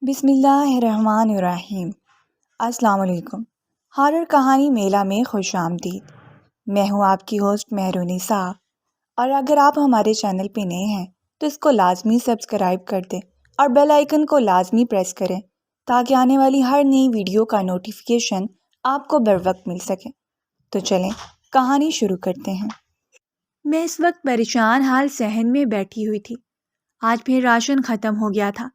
بسم اللہ الرحمن الرحیم۔ السلام علیکم۔ ہارر کہانی میلہ میں خوش آمدید۔ میں ہوں آپ کی ہوسٹ مہرونیسا، اور اگر آپ ہمارے چینل پہ نئے ہیں تو اس کو لازمی سبسکرائب کر دیں اور بیل آئیکن کو لازمی پریس کریں تاکہ آنے والی ہر نئی ویڈیو کا نوٹیفیکیشن آپ کو بر وقت مل سکے۔ تو چلیں کہانی شروع کرتے ہیں۔ میں اس وقت پریشان حال صحن میں بیٹھی ہوئی تھی۔ آج پھر راشن ختم ہو گیا تھا۔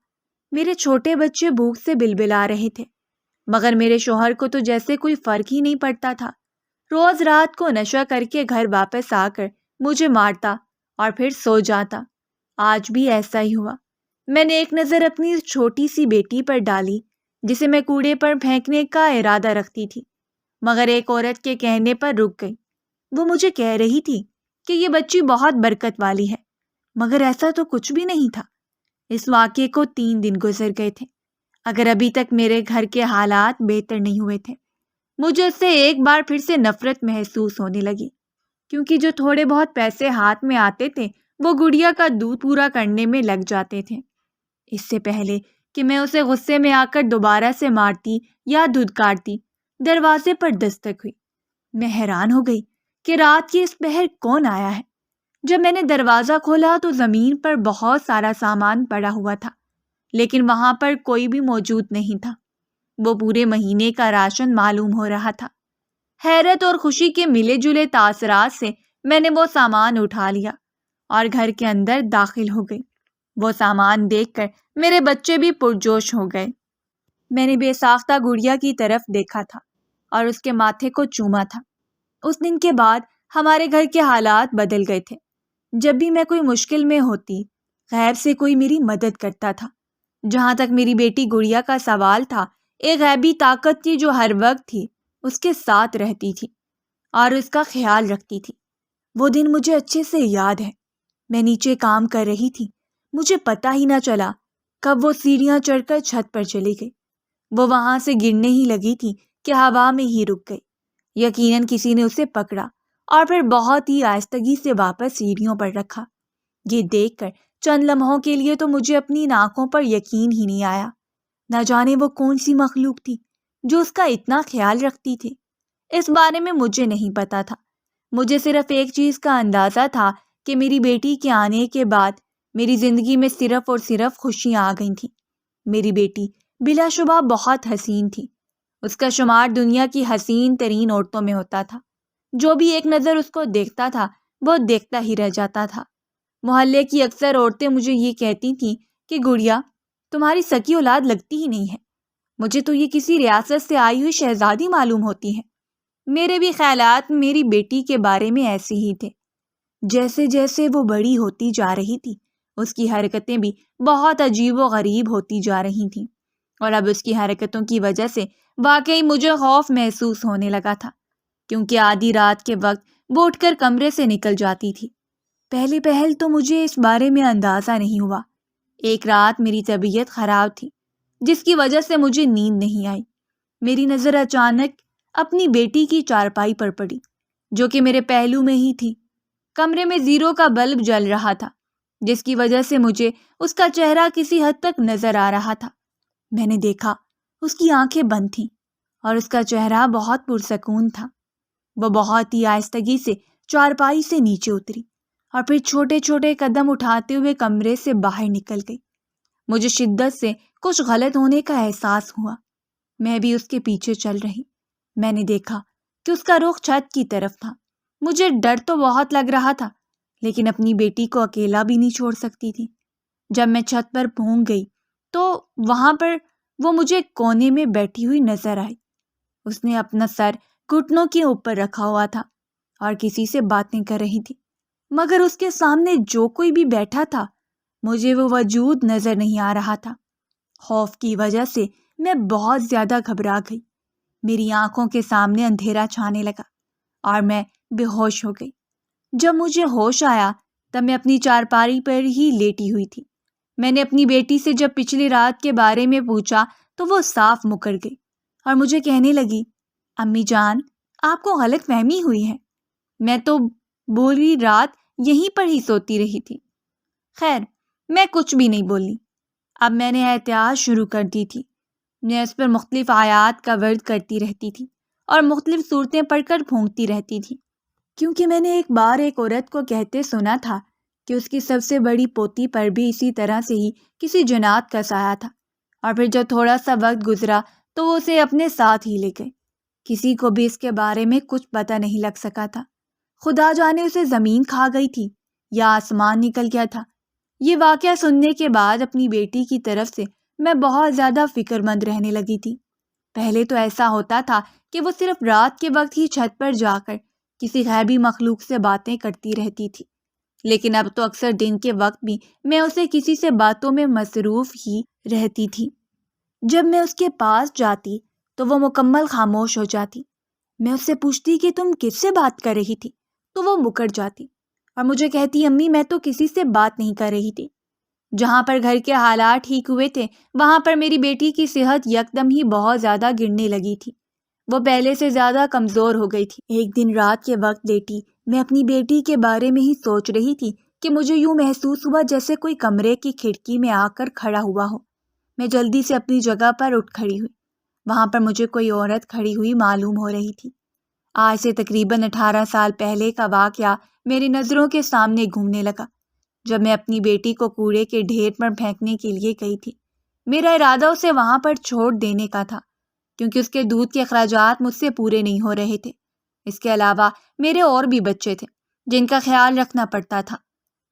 میرے چھوٹے بچے بھوک سے بلبلا رہے تھے، مگر میرے شوہر کو تو جیسے کوئی فرق ہی نہیں پڑتا تھا۔ روز رات کو نشہ کر کے گھر واپس آ کر مجھے مارتا اور پھر سو جاتا۔ آج بھی ایسا ہی ہوا۔ میں نے ایک نظر اپنی چھوٹی سی بیٹی پر ڈالی جسے میں کوڑے پر پھینکنے کا ارادہ رکھتی تھی، مگر ایک عورت کے کہنے پر رک گئی۔ وہ مجھے کہہ رہی تھی کہ یہ بچی بہت برکت والی ہے، مگر ایسا تو کچھ بھی نہیں تھا۔ اس واقعے کو 3 دن گزر گئے تھے، اگر ابھی تک میرے گھر کے حالات بہتر نہیں ہوئے تھے۔ مجھے اس سے ایک بار پھر سے نفرت محسوس ہونے لگی، کیونکہ جو تھوڑے بہت پیسے ہاتھ میں آتے تھے وہ گڑیا کا دودھ پورا کرنے میں لگ جاتے تھے۔ اس سے پہلے کہ میں اسے غصے میں آ کر دوبارہ سے مارتی یا دھتکارتی، دروازے پر دستک ہوئی۔ میں حیران ہو گئی کہ رات کی اس پہر کون آیا ہے۔ جب میں نے دروازہ کھولا تو زمین پر بہت سارا سامان پڑا ہوا تھا، لیکن وہاں پر کوئی بھی موجود نہیں تھا۔ وہ پورے مہینے کا راشن معلوم ہو رہا تھا۔ حیرت اور خوشی کے ملے جلے تاثرات سے میں نے وہ سامان اٹھا لیا اور گھر کے اندر داخل ہو گئی۔ وہ سامان دیکھ کر میرے بچے بھی پرجوش ہو گئے۔ میں نے بے ساختہ گڑیا کی طرف دیکھا تھا اور اس کے ماتھے کو چوما تھا۔ اس دن کے بعد ہمارے گھر کے حالات بدل گئے تھے۔ جب بھی میں کوئی مشکل میں ہوتی، غیب سے کوئی میری مدد کرتا تھا۔ جہاں تک میری بیٹی گڑیا کا سوال تھا، ایک غیبی طاقت تھی جو ہر وقت تھی اس کے ساتھ رہتی تھی اور اس کا خیال رکھتی تھی۔ وہ دن مجھے اچھے سے یاد ہے۔ میں نیچے کام کر رہی تھی، مجھے پتہ ہی نہ چلا کب وہ سیڑھیاں چڑھ کر چھت پر چلی گئی۔ وہ وہاں سے گرنے ہی لگی تھی کہ ہوا میں ہی رک گئی۔ یقیناً کسی نے اسے پکڑا اور پھر بہت ہی آہستگی سے واپس سیڑھیوں پر رکھا۔ یہ دیکھ کر چند لمحوں کے لیے تو مجھے اپنی آنکھوں پر یقین ہی نہیں آیا۔ نہ جانے وہ کون سی مخلوق تھی جو اس کا اتنا خیال رکھتی تھی۔ اس بارے میں مجھے نہیں پتا تھا۔ مجھے صرف ایک چیز کا اندازہ تھا کہ میری بیٹی کے آنے کے بعد میری زندگی میں صرف اور صرف خوشیاں آ گئی تھیں۔ میری بیٹی بلا شبہ بہت حسین تھی۔ اس کا شمار دنیا کی حسین ترین عورتوں میں ہوتا تھا۔ جو بھی ایک نظر اس کو دیکھتا تھا وہ دیکھتا ہی رہ جاتا تھا۔ محلے کی اکثر عورتیں مجھے یہ کہتی تھیں کہ گڑیا تمہاری سکی اولاد لگتی ہی نہیں ہے۔ مجھے تو یہ کسی ریاست سے آئی ہوئی شہزادی معلوم ہوتی ہے۔ میرے بھی خیالات میری بیٹی کے بارے میں ایسے ہی تھے۔ جیسے جیسے وہ بڑی ہوتی جا رہی تھی، اس کی حرکتیں بھی بہت عجیب و غریب ہوتی جا رہی تھیں، اور اب اس کی حرکتوں کی وجہ سے واقعی مجھے خوف محسوس ہونے لگا تھا، کیونکہ آدھی رات کے وقت وہ اٹھ کر کمرے سے نکل جاتی تھی۔ پہل تو مجھے اس بارے میں اندازہ نہیں ہوا۔ ایک رات میری طبیعت خراب تھی جس کی وجہ سے مجھے نیند نہیں آئی۔ میری نظر اچانک اپنی بیٹی کی چارپائی پر پڑی جو کہ میرے پہلو میں ہی تھی۔ کمرے میں 0 کا بلب جل رہا تھا جس کی وجہ سے مجھے اس کا چہرہ کسی حد تک نظر آ رہا تھا۔ میں نے دیکھا اس کی آنکھیں بند تھیں اور اس کا چہرہ بہت پرسکون تھا۔ وہ بہت ہی آہستگی سے چارپائی سے نیچے اتری اور پھر چھوٹے چھوٹے قدم اٹھاتے ہوئے کمرے سے باہر نکل گئی۔ مجھے شدت سے کچھ غلط ہونے کا احساس ہوا۔ میں بھی اس کے پیچھے چل رہی۔ میں نے دیکھا کہ اس کا رخ چھت کی طرف تھا۔ مجھے ڈر تو بہت لگ رہا تھا، لیکن اپنی بیٹی کو اکیلا بھی نہیں چھوڑ سکتی تھی۔ جب میں چھت پر پہنچ گئی تو وہاں پر وہ مجھے کونے میں بیٹھی ہوئی نظر آئی۔ اس نے اپنا سر گھٹنوں کے اوپر رکھا ہوا تھا اور کسی سے باتیں کر رہی تھی، مگر اس کے سامنے جو کوئی بھی بیٹھا تھا مجھے وہ وجود نظر نہیں آ رہا تھا۔ خوف کی وجہ سے میں بہت زیادہ گھبرا گئی۔ میری آنکھوں کے سامنے اندھیرا چھانے لگا اور میں بے ہوش ہو گئی۔ جب مجھے ہوش آیا تب میں اپنی چارپائی پر ہی لیٹی ہوئی تھی۔ میں نے اپنی بیٹی سے جب پچھلی رات کے بارے میں پوچھا تو وہ صاف مکر گئی اور مجھے کہنے لگی، امی جان آپ کو غلط فہمی ہوئی ہے، میں تو پوری رات یہیں پر ہی سوتی رہی تھی۔ خیر میں کچھ بھی نہیں بولی۔ اب میں نے احتیاط شروع کر دی تھی۔ میں اس پر مختلف آیات کا ورد کرتی رہتی تھی اور مختلف صورتیں پڑھ کر پھونکتی رہتی تھی، کیونکہ میں نے ایک بار ایک عورت کو کہتے سنا تھا کہ اس کی سب سے بڑی پوتی پر بھی اسی طرح سے ہی کسی جنات کا سایہ تھا، اور پھر جب تھوڑا سا وقت گزرا تو وہ اسے اپنے ساتھ ہی لے گئے۔ کسی کو بھی اس کے بارے میں کچھ پتہ نہیں لگ سکا تھا، خدا جانے اسے زمین کھا گئی تھی یا آسمان نکل گیا تھا۔ یہ واقعہ سننے کے بعد اپنی بیٹی کی طرف سے میں بہت زیادہ فکر مند رہنے لگی تھی۔ پہلے تو ایسا ہوتا تھا کہ وہ صرف رات کے وقت ہی چھت پر جا کر کسی غیبی مخلوق سے باتیں کرتی رہتی تھی، لیکن اب تو اکثر دن کے وقت بھی میں اسے کسی سے باتوں میں مصروف ہی رہتی تھی۔ جب میں اس کے پاس جاتی تو وہ مکمل خاموش ہو جاتی۔ میں اس سے پوچھتی کہ تم کس سے بات کر رہی تھی، تو وہ مکر جاتی اور مجھے کہتی امی میں تو کسی سے بات نہیں کر رہی تھی۔ جہاں پر گھر کے حالات ٹھیک ہوئے تھے وہاں پر میری بیٹی کی صحت یکدم ہی بہت زیادہ گرنے لگی تھی۔ وہ پہلے سے زیادہ کمزور ہو گئی تھی۔ ایک دن رات کے وقت لیٹی میں اپنی بیٹی کے بارے میں ہی سوچ رہی تھی کہ مجھے یوں محسوس ہوا جیسے کوئی کمرے کی کھڑکی میں آ کر کھڑا ہوا ہو۔ میں جلدی سے اپنی جگہ پر اٹھ کھڑی ہوئی۔ وہاں پر مجھے کوئی عورت کھڑی ہوئی معلوم ہو رہی تھی۔ آج سے تقریباً 18 سال پہلے کا واقعہ میری نظروں کے سامنے گھومنے لگا، جب میں اپنی بیٹی کو کوڑے کے ڈھیر پر پھینکنے کے لیے گئی تھی۔ میرا ارادہ اسے وہاں پر چھوڑ دینے کا تھا، کیونکہ اس کے دودھ کے اخراجات مجھ سے پورے نہیں ہو رہے تھے۔ اس کے علاوہ میرے اور بھی بچے تھے جن کا خیال رکھنا پڑتا تھا۔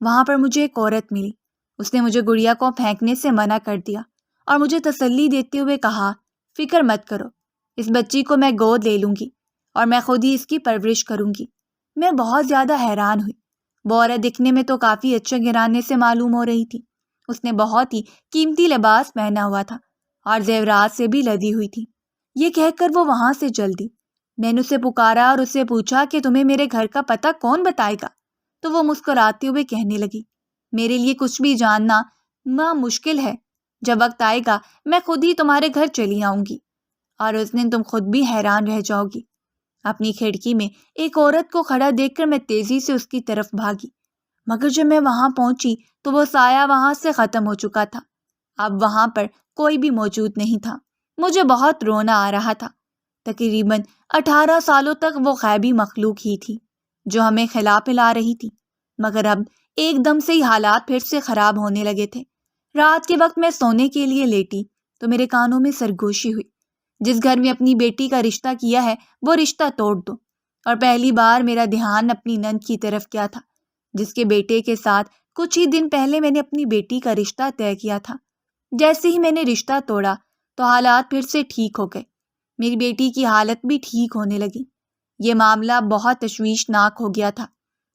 وہاں پر مجھے ایک عورت ملی۔ اس نے مجھے گڑیا کو پھینکنے سے منع کر دیا اور مجھے تسلی دیتے ہوئے کہا فکر مت کرو، اس بچی کو میں گود لے لوں گی اور میں خود ہی اس کی پرورش کروں گی۔ میں بہت زیادہ حیران ہوئی۔ وہ عورت دکھنے میں تو کافی اچھے گھرانے سے معلوم ہو رہی تھی۔ اس نے بہت ہی قیمتی لباس پہنا ہوا تھا اور زیورات سے بھی لدی ہوئی تھی۔ یہ کہہ کر وہ وہاں سے چل دی۔ میں نے اسے پکارا اور اس سے پوچھا کہ تمہیں میرے گھر کا پتہ کون بتائے گا؟ تو وہ مسکراتے ہوئے کہنے لگی میرے لیے کچھ بھی جاننا مشکل ہے، جب وقت آئے گا میں خود ہی تمہارے گھر چلی آؤں گی اور اس دن تم خود بھی حیران رہ جاؤ گی۔ اپنی کھڑکی میں ایک عورت کو کھڑا دیکھ کر میں تیزی سے اس کی طرف بھاگی، مگر جب میں وہاں پہنچی تو وہ سایہ وہاں سے ختم ہو چکا تھا۔ اب وہاں پر کوئی بھی موجود نہیں تھا۔ مجھے بہت رونا آ رہا تھا۔ تقریباً 18 سالوں تک وہ غیبی مخلوق ہی تھی جو ہمیں خلا پلا رہی تھی، مگر اب ایک دم سے ہی حالات پھر سے خراب ہونے لگے تھے۔ رات کے وقت میں سونے کے لیے لیٹی تو میرے کانوں میں سرگوشی ہوئی، جس گھر میں اپنی بیٹی کا رشتہ کیا ہے وہ رشتہ توڑ دو۔ اور پہلی بار میرا دھیان اپنی نند کی طرف کیا تھا، جس کے بیٹے کے ساتھ کچھ ہی دن پہلے میں نے اپنی بیٹی کا رشتہ طے کیا تھا۔ جیسے ہی میں نے رشتہ توڑا تو حالات پھر سے ٹھیک ہو گئے۔ میری بیٹی کی حالت بھی ٹھیک ہونے لگی۔ یہ معاملہ بہت تشویشناک ہو گیا تھا۔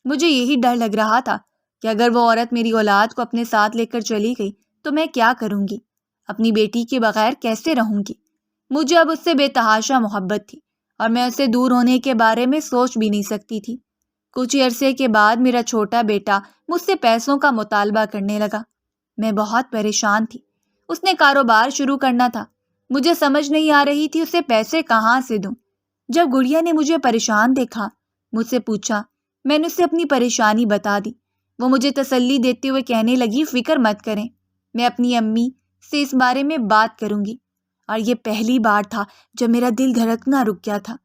مجھے یہی ڈر لگ رہا تھا کہ اگر وہ عورت میری اولاد کو اپنے ساتھ لے کر چلی گئی تو میں کیا کروں گی، اپنی بیٹی کے بغیر کیسے رہوں گی۔ مجھے اب اس سے بے تحاشا محبت تھی اور میں اس سے دور ہونے کے بارے میں سوچ بھی نہیں سکتی تھی۔ کچھ عرصے کے بعد میرا چھوٹا بیٹا مجھ سے پیسوں کا مطالبہ کرنے لگا۔ میں بہت پریشان تھی۔ اس نے کاروبار شروع کرنا تھا۔ مجھے سمجھ نہیں آ رہی تھی اسے پیسے کہاں سے دوں۔ جب گڑیا نے مجھے پریشان دیکھا، مجھ سے پوچھا، میں نے اسے اپنی پریشانی بتا دی۔ وہ مجھے تسلی دیتے ہوئے کہنے لگی فکر مت کریں، میں اپنی امی سے اس بارے میں بات کروں گی۔ اور یہ پہلی بار تھا جب میرا دل دھڑکنا رک گیا تھا۔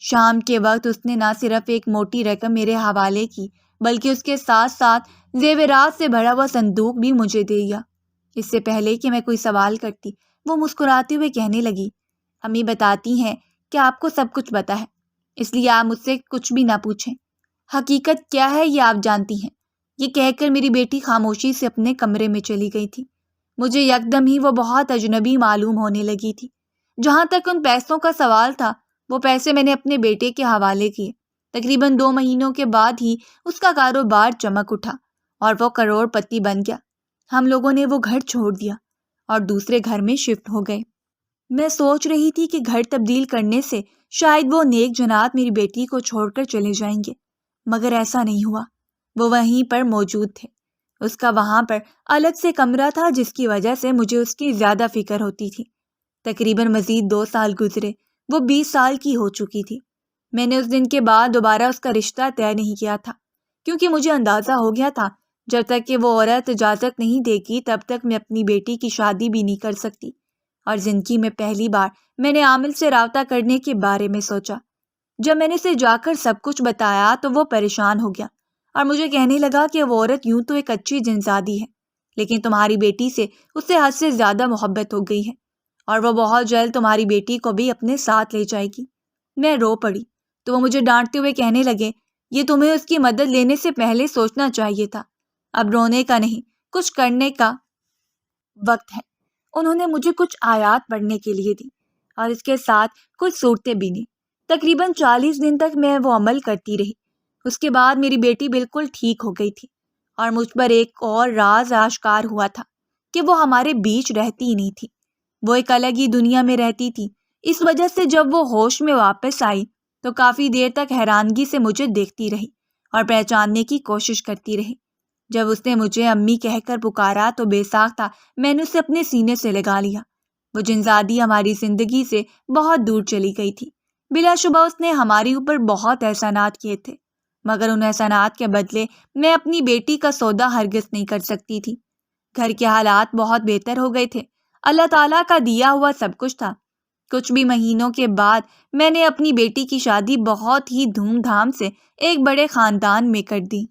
شام کے وقت اس نے نہ صرف ایک موٹی رقم میرے حوالے کی بلکہ اس کے ساتھ ساتھ زیورات سے بھرا ہوا صندوق بھی مجھے دے دیا۔ اس سے پہلے کہ میں کوئی سوال کرتی وہ مسکراتے ہوئے کہنے لگی امی بتاتی ہیں کہ آپ کو سب کچھ پتہ ہے، اس لیے آپ مجھ سے کچھ بھی نہ پوچھیں، حقیقت کیا ہے یہ آپ جانتی ہیں۔ یہ کہہ کر میری بیٹی خاموشی سے اپنے کمرے میں چلی گئی تھی۔ مجھے یکدم ہی وہ بہت اجنبی معلوم ہونے لگی تھی۔ جہاں تک ان پیسوں کا سوال تھا، وہ پیسے میں نے اپنے بیٹے کے حوالے کیے۔ تقریباً 2 مہینوں کے بعد ہی اس کا کاروبار چمک اٹھا اور وہ کروڑ پتی بن گیا۔ ہم لوگوں نے وہ گھر چھوڑ دیا اور دوسرے گھر میں شفٹ ہو گئے۔ میں سوچ رہی تھی کہ گھر تبدیل کرنے سے شاید وہ نیک جنات میری بیٹی کو چھوڑ کر چلے جائیں گے، مگر ایسا نہیں ہوا۔ وہ وہیں پر موجود تھے۔ اس کا وہاں پر الگ سے کمرہ تھا جس کی وجہ سے مجھے اس کی زیادہ فکر ہوتی تھی۔ تقریباً مزید 2 سال گزرے، وہ 20 سال کی ہو چکی تھی۔ میں نے اس دن کے بعد دوبارہ اس کا رشتہ طے نہیں کیا تھا، کیونکہ مجھے اندازہ ہو گیا تھا جب تک کہ وہ عورت اجازت نہیں دے گی تب تک میں اپنی بیٹی کی شادی بھی نہیں کر سکتی۔ اور زندگی میں پہلی بار میں نے عامل سے رابطہ کرنے کے بارے میں سوچا۔ جب میں نے اسے جا کر سب کچھ بتایا تو وہ پریشان ہو گیا اور مجھے کہنے لگا کہ وہ عورت یوں تو ایک اچھی جنزادی ہے، لیکن تمہاری بیٹی سے اسے حد سے زیادہ محبت ہو گئی ہے اور وہ بہت جلد تمہاری بیٹی کو بھی اپنے ساتھ لے جائے گی۔ میں رو پڑی تو وہ مجھے ڈانٹتے ہوئے کہنے لگے، یہ تمہیں اس کی مدد لینے سے پہلے سوچنا چاہیے تھا، اب رونے کا نہیں کچھ کرنے کا وقت ہے۔ انہوں نے مجھے کچھ آیات پڑھنے کے لیے دی اور اس کے ساتھ کچھ صورتیں بھی دیں۔ تقریباً 40 دن تک میں وہ عمل کرتی رہی۔ اس کے بعد میری بیٹی بالکل ٹھیک ہو گئی تھی اور مجھ پر ایک اور راز آشکار ہوا تھا کہ وہ ہمارے بیچ رہتی ہی نہیں تھی، وہ ایک الگ ہی دنیا میں رہتی تھی۔ اس وجہ سے جب وہ ہوش میں واپس آئی تو کافی دیر تک حیرانگی سے مجھے دیکھتی رہی اور پہچاننے کی کوشش کرتی رہی۔ جب اس نے مجھے امی کہہ کر پکارا تو بے ساختہ میں نے اسے اپنے سینے سے لگا لیا۔ وہ جنزادی ہماری زندگی سے بہت دور چلی گئی تھی۔ بلا شبہ اس نے ہمارے اوپر بہت احسانات کیے تھے، مگر ان احسانات کے بدلے میں اپنی بیٹی کا سودا ہرگز نہیں کر سکتی تھی۔ گھر کے حالات بہت بہتر ہو گئے تھے، اللہ تعالیٰ کا دیا ہوا سب کچھ تھا۔ کچھ بھی مہینوں کے بعد میں نے اپنی بیٹی کی شادی بہت ہی دھوم دھام سے ایک بڑے خاندان میں کر دی۔